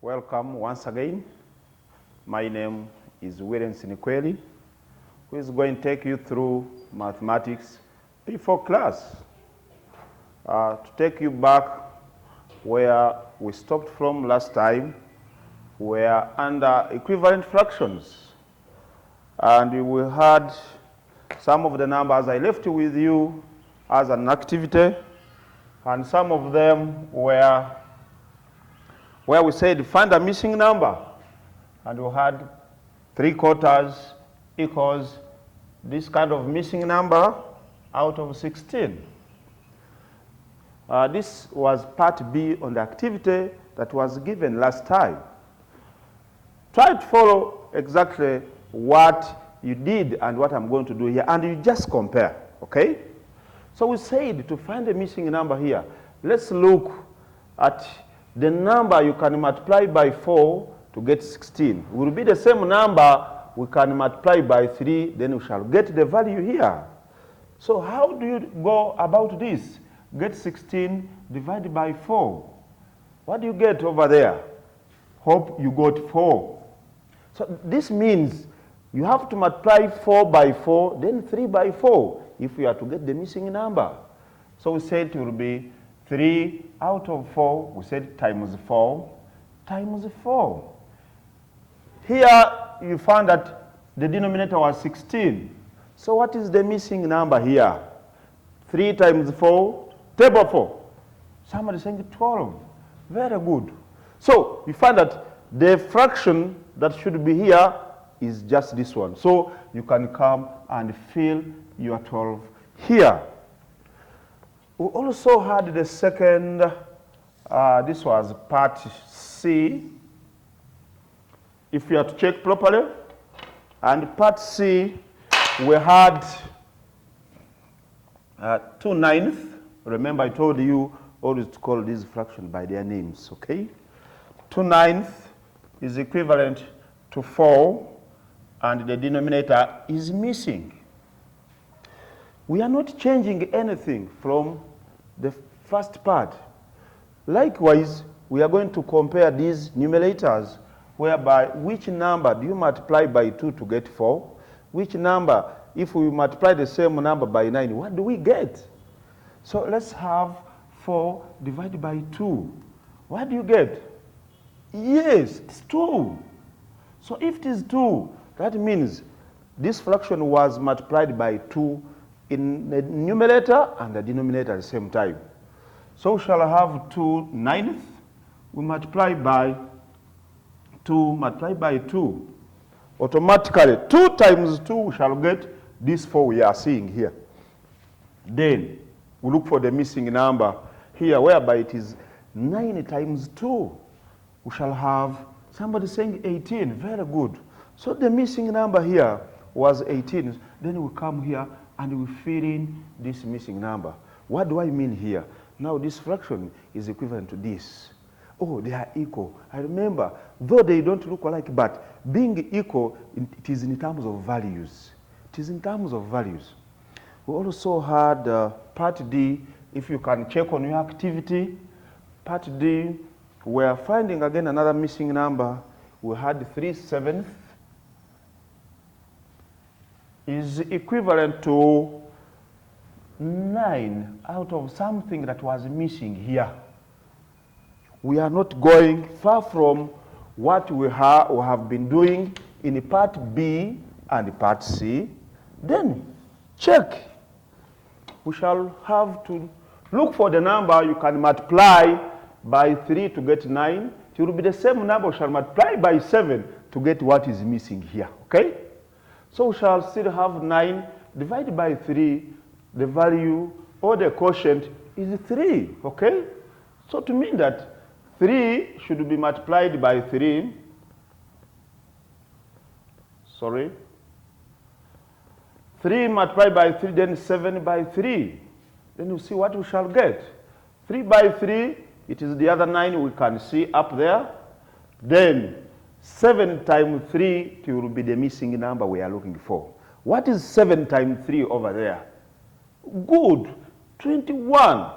Welcome once again. My name is William Sinikweli, who is going to take you through mathematics P4 class. To take you back where we stopped from last time, we are under equivalent fractions. And we had some of the numbers I left with you as an activity, and some of them were where we said find a missing number, and we had 3/4 equals this kind of missing number out of 16. This was part B on the activity that was given last time. Try to follow exactly what you did and what I'm going to do here, and you just compare, okay? So we said to find a missing number here, let's look at the number you can multiply by 4 to get 16. It will be the same number we can multiply by 3, then we shall get the value here. So how do you go about this? Get 16 divided by 4. What do you get over there? Hope you got 4. So this means you have to multiply 4 by 4, then 3 by 4, if you are to get the missing number. So we said it will be 3 out of 4, we said times 4 times 4. Here you found that the denominator was 16. So what is the missing number here? 3 times 4, table 4. Somebody saying 12. Very good. So you find that the fraction that should be here is just this one. So you can come and fill your 12 here. We also had the second, this was part C. If you have to check properly, and part C, we had 2/9. Remember I told you always to call these fractions by their names, okay? 2/9 is equivalent to 4, and the denominator is missing. We are not changing anything from the first part. Likewise, we are going to compare these numerators, whereby which number do you multiply by 2 to get 4? Which number, if we multiply the same number by 9, what do we get? So let's have 4 divided by 2. What do you get? Yes, it's 2. So if it is 2, that means this fraction was multiplied by 2 in the numerator and the denominator at the same time. So we shall have 2/9. We multiply by 2, multiply by 2. Automatically, 2 times 2, we shall get this 4 we are seeing here. Then we look for the missing number here, whereby it is 9 times 2. We shall have somebody saying 18. Very good. So the missing number here was 18. Then we come here and we fill in this missing number. What do I mean here? Now this fraction is equivalent to this. Oh, they are equal. I remember, though they don't look alike, but being equal, it is in terms of values. It is in terms of values. We also had part D. If you can check on your activity, part D, we are finding again another missing number. We had 3/7 is equivalent to 9 out of something that was missing here. We are not going far from what we have been doing in part B and part C. Then check. We shall have to look for the number you can multiply by 3 to get 9. It will be the same number we shall multiply by 7 to get what is missing here, okay? So we shall still have 9 divided by 3. The value or the quotient is 3, okay? So to mean that 3 should be multiplied by 3. Sorry. 3 multiplied by 3, then 7 by 3. Then you see what we shall get. 3 by 3, it is the other 9 we can see up there. Then 7 times 3, it will be the missing number we are looking for. What is 7 times 3 over there? Good, 21.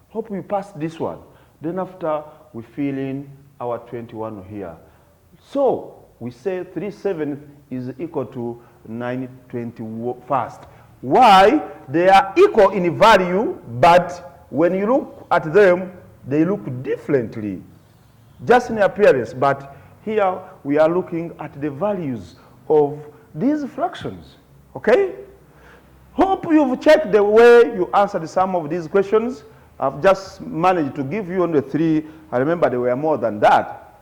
Hope we pass this one. Then after we fill in our 21 here. So we say 3/7 is equal to 9/21. Why? They are equal in value, but when you look at them, they look differently, just in appearance. But here we are looking at the values of these fractions. Okay? Hope you've checked the way you answered some of these questions. I've just managed to give you only 3. I remember there were more than that.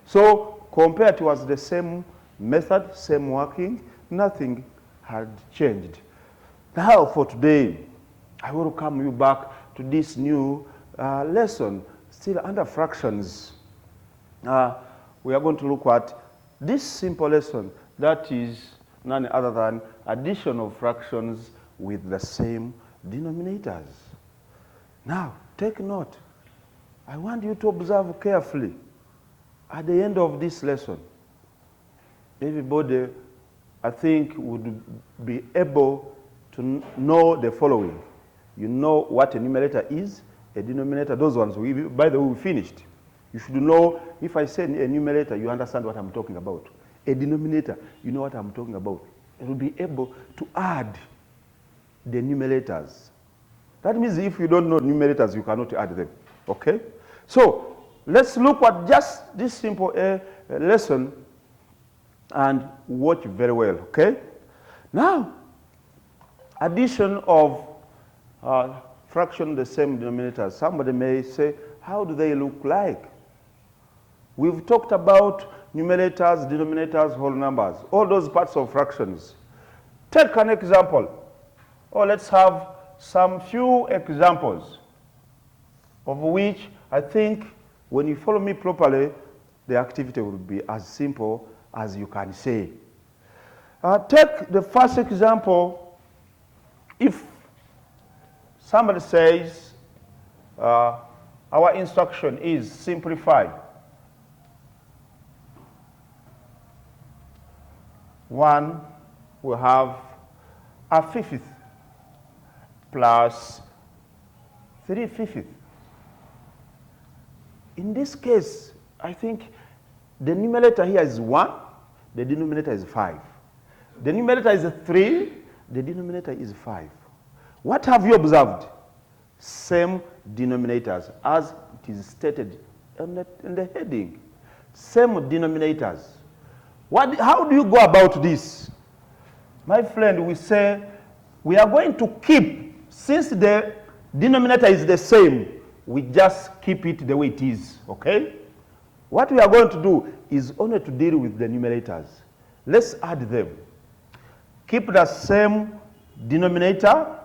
So compared to us, the same method, same working, nothing had changed. Now for today, I welcome you back to this new lesson, still under fractions. We are going to look at this simple lesson that is none other than addition of fractions with the same denominators. Now, take note. I want you to observe carefully. At the end of this lesson, everybody, I think, would be able to know the following. You know what a numerator is, a denominator. Those ones, by the way, we finished. You should know, if I say a numerator, you understand what I'm talking about. A denominator, you know what I'm talking about. You will be able to add the numerators. That means if you don't know numerators, you cannot add them. Okay? So let's look at just this simple lesson and watch very well. Okay? Now, addition of fraction the same denominators. Somebody may say, how do they look like? We've talked about numerators, denominators, whole numbers, all those parts of fractions. Take an example. Or let's have some few examples of which I think when you follow me properly, the activity will be as simple as you can say. Take the first example. If somebody says our instruction is simplify 1, we have a 1/5 plus 3/5. In this case, I think the numerator here is 1, the denominator is 5. The numerator is 3, the denominator is 5. What have you observed? Same denominators as it is stated in the heading. Same denominators. How do you go about this? My friend, we say we are going to keep, since the denominator is the same, we just keep it the way it is, okay? What we are going to do is only to deal with the numerators. Let's add them. Keep the same denominator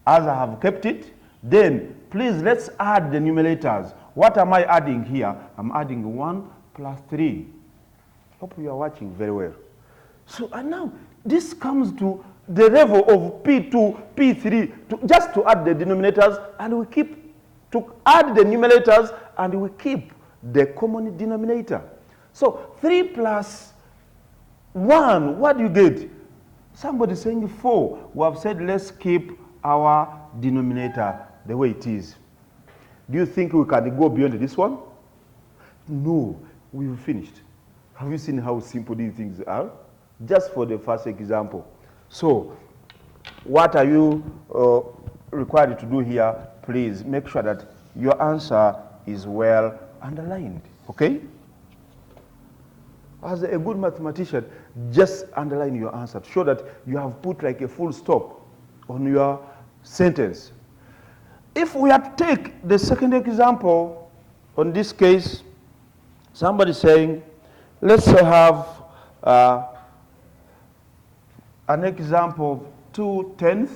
as I have kept it. Then, please, let's add the numerators. What am I adding here? I'm adding 1 plus 3. Hope you are watching very well. So, and now, this comes to the level of P2, P3, just to add the denominators, and we keep to add the numerators, and we keep the common denominator. So 3 plus 1, what do you get? Somebody saying 4. We have said let's keep our denominator the way it is. Do you think we can go beyond this one? No, we've finished. Have you seen how simple these things are? Just for the first example. So, what are you required to do here? Please make sure that your answer is well underlined, okay? As a good mathematician, just underline your answer to show that you have put like a full stop on your sentence. If we had to take the second example, on this case, somebody saying, let's have an example of 2/10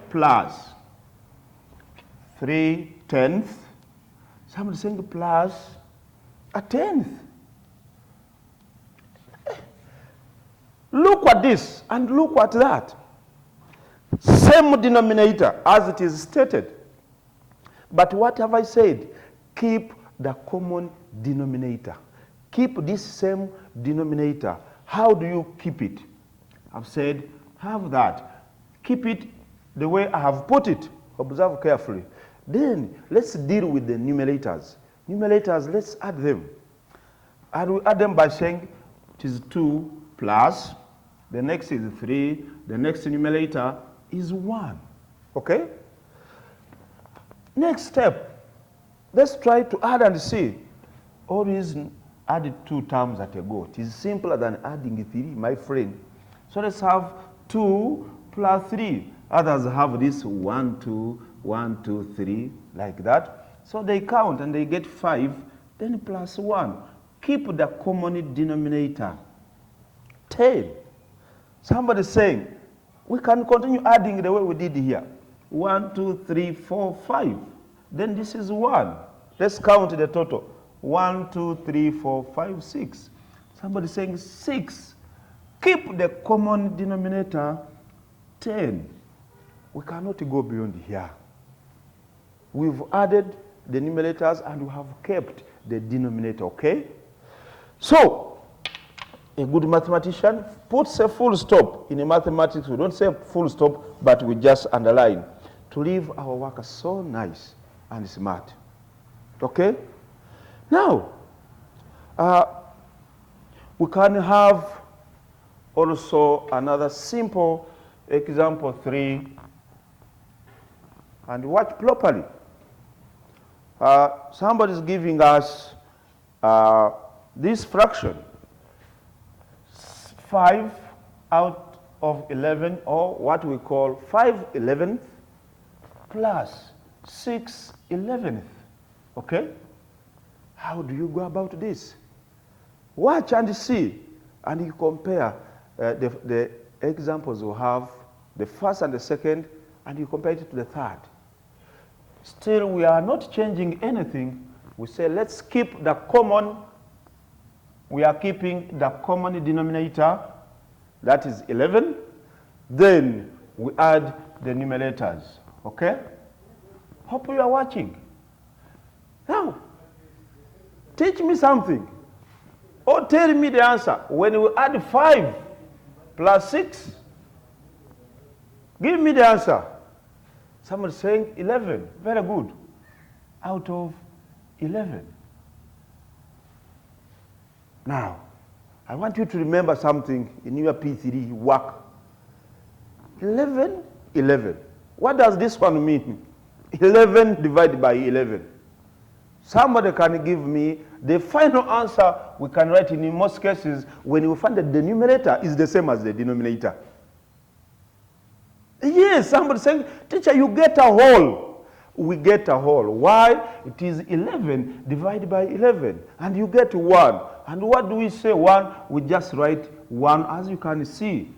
plus 3/10. Somebody saying plus 1/10. Look at this and look at that. Same denominator as it is stated. But what have I said? Keep the common denominator. Keep this same denominator. How do you keep it? I've said, have that. Keep it the way I have put it. Observe carefully. Then, let's deal with the numerators. Numerators, let's add them. And we add them by saying it is 2 plus, the next is 3, the next numerator is 1. Okay? Next step, let's try to add and see. Always add 2 terms at a go. It is simpler than adding 3, my friend. So let's have 2 plus 3. Others have this 1, 2, 1, 2, 3, like that. So they count and they get 5, then plus 1. Keep the common denominator. 10. Somebody saying, we can continue adding the way we did here. 1, 2, 3, 4, 5. Then this is 1. Let's count the total. 1, 2, 3, 4, 5, 6. Somebody saying 6. Keep the common denominator 10. We cannot go beyond here. We've added the numerators and we have kept the denominator, okay? So, a good mathematician puts a full stop. In mathematics, we don't say full stop, but we just underline to leave our work so nice and smart. Okay? Now, we can have also another simple example 3, and watch properly. Somebody is giving us this fraction, 5 out of 11, or what we call 5/11 plus 6/11. Okay? How do you go about this? Watch and see, and you compare the examples we have, the first and the second, and you compare it to the third. Still, we are not changing anything. We say, let's keep the common. We are keeping the common denominator, that is 11. Then we add the numerators, okay? Hope you are watching. Now, teach me something. Or tell me the answer. When we add 5 plus 6, give me the answer. Someone saying 11. Very good. Out of 11. Now, I want you to remember something in your P3 work. 11, 11. What does this one mean? 11 divided by 11. Somebody can give me the final answer. We can write in most cases when you find that the numerator is the same as the denominator. Yes, somebody saying, teacher, you get a whole. We get a whole. Why? It is 11 divided by 11. And you get 1. And what do we say 1? We just write 1, as you can see.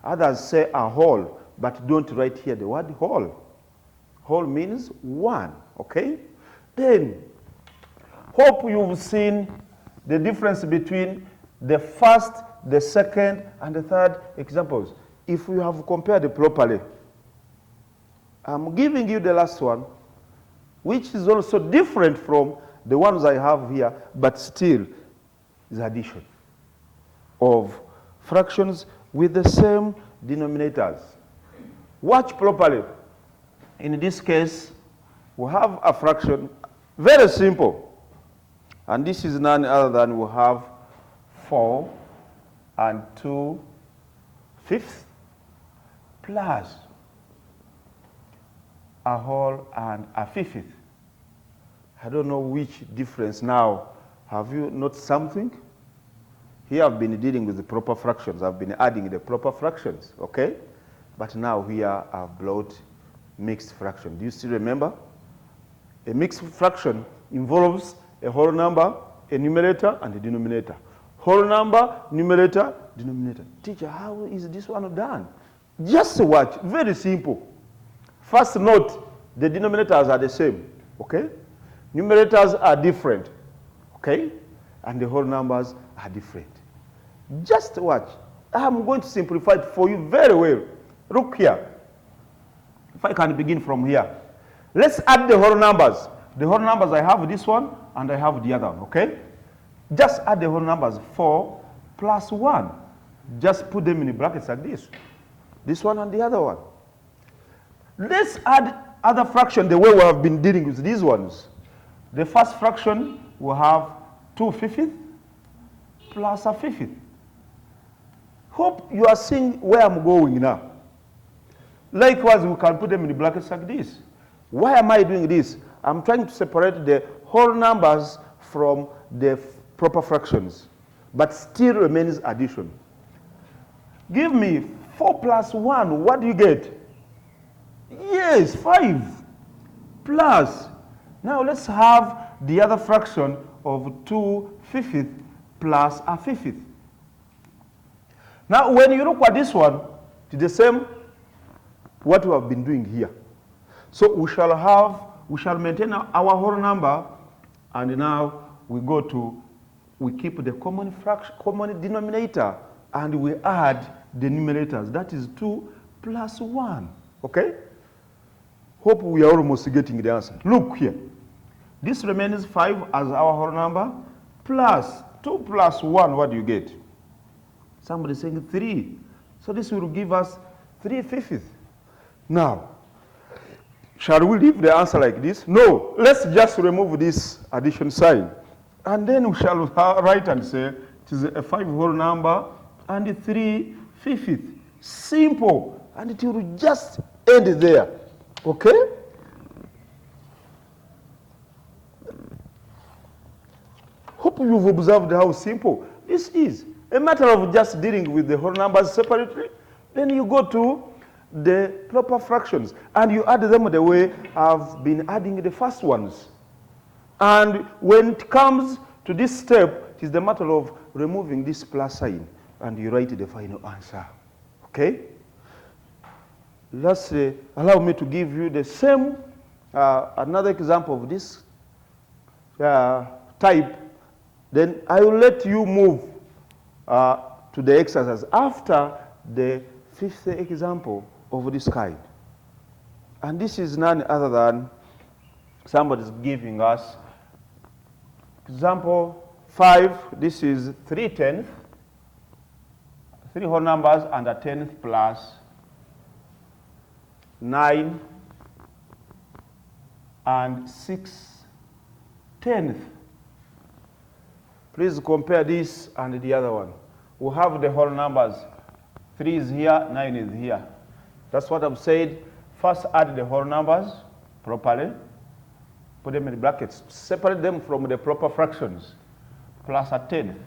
Others say a whole, but don't write here the word whole. Whole means 1, okay? Then, hope you've seen the difference between the first, the second, and the third examples. If you have compared it properly, I'm giving you the last one, which is also different from the ones I have here, but still is addition of fractions with the same denominators. Watch properly. In this case, we have a fraction, very simple. And this is none other than we have 4 and 2/5 plus a whole and a 1/5. I don't know which difference now. Have you noticed something? Here I've been dealing with the proper fractions. I've been adding the proper fractions, okay? But now here I've brought mixed fraction. Do you still remember? A mixed fraction involves a whole number, a numerator, and a denominator. Whole number, numerator, denominator. Teacher, how is this one done? Just watch. Very simple. First note, the denominators are the same, okay? Numerators are different, okay? And the whole numbers are different. Just watch. I'm going to simplify it for you very well. Look here. If I can begin from here. Let's add the whole numbers. The whole numbers, I have this one and I have the other one, okay? Just add the whole numbers. 4 plus 1. Just put them in the brackets like this. This one and the other one. Let's add other fraction the way we have been dealing with these ones. The first fraction will have 2/5 plus a 5. Hope you are seeing where I'm going now. Likewise, we can put them in the brackets like this. Why am I doing this? I'm trying to separate the whole numbers from the proper fractions, but still remains addition. Give me 4 plus 1. What do you get? Yes, 5 plus. Now let's have the other fraction of 2/5 plus a 5. Now when you look at this one, it's the same what we have been doing here. So we shall maintain our whole number, and now we keep the common denominator, and we add the numerators. That is 2 plus 1. Okay? Hope we are almost getting the answer. Look here. This remains 5 as our whole number, plus 2 plus 1, what do you get? Somebody is saying 3. So this will give us 3/5. Now, shall we leave the answer like this? No, let's just remove this addition sign. And then we shall write and say it is a 5 whole number and 3/5. Simple. And it will just end there. Okay? Hope you've observed how simple this is. A matter of just dealing with the whole numbers separately. Then you go to the proper fractions and you add them the way I've been adding the first ones. And when it comes to this step, it is the matter of removing this plus sign and you write the final answer. Okay? Let's allow me to give you the same, another example of this type. Then I will let you move to the exercise after the 5th example of this kind. And this is none other than somebody is giving us example 5. This is 3/10, 3 whole numbers and a 10th plus 9 and 6/10. Please compare this and the other one. We have the whole numbers. 3 is here, 9 is here. That's what I've said. First add the whole numbers properly. Put them in brackets. Separate them from the proper fractions. Plus a 10th.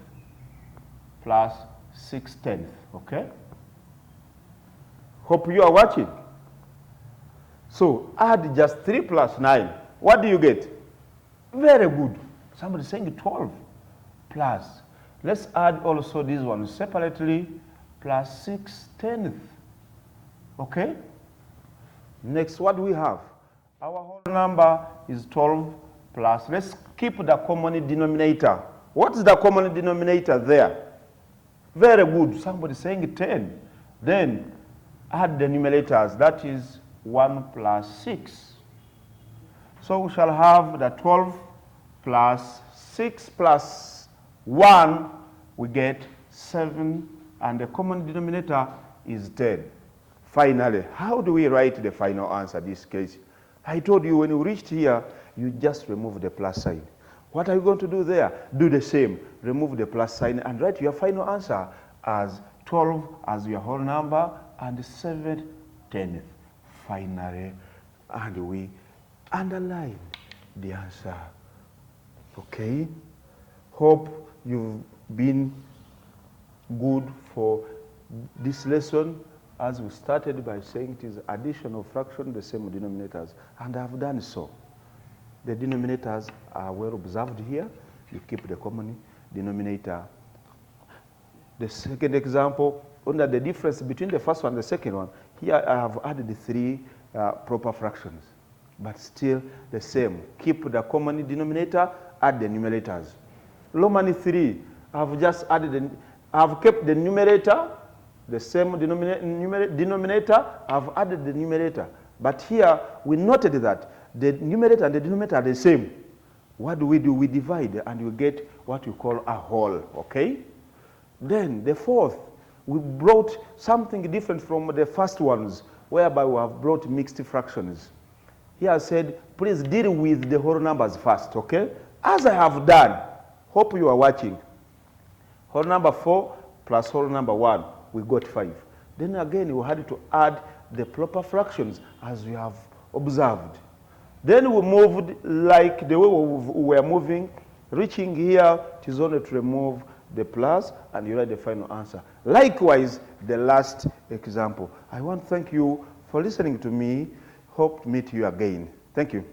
Plus 6/10. Okay? Hope you are watching. So add just 3 plus 9. What do you get? Very good. Somebody is saying 12 plus. Let's add also this one separately, plus 6/10. Okay? Next, what do we have? Our whole number is 12 plus. Let's keep the common denominator. What is the common denominator there? Very good. Somebody is saying 10. Then add the numerators. That is 1 plus 6. So we shall have the 12 plus 6 plus 1, we get 7, and the common denominator is 10. Finally, how do we write the final answer in this case? I told you when you reached here, you just remove the plus sign. What are you going to do there? Do the same. Remove the plus sign and write your final answer as 12 as your whole number and 7/10. Finally, and we underline the answer. Okay? Hope you've been good for this lesson, as we started by saying it is addition of fraction, the same denominators, and I've done so. The denominators are well observed here. You keep the common denominator. The second example, under the difference between the first one and the second one, here I have added the 3 proper fractions, but still the same. Keep the common denominator, add the numerators. Roman 3, I've just added, I've kept the numerator, the same denominator, I've added the numerator. But here we noted that the numerator and the denominator are the same. What do? We divide and we get what we call a whole, okay? Then the fourth, we brought something different from the first ones, whereby we have brought mixed fractions. he has said, please deal with the whole numbers first, okay? As I have done, hope you are watching. Whole number 4 plus whole number 1, we got 5. Then again, we had to add the proper fractions as we have observed. Then we moved like the way we were moving, reaching here, it is only to remove the plus and you write the final answer. Likewise, the last example. I want to thank you for listening to me. Hope to meet you again. Thank you.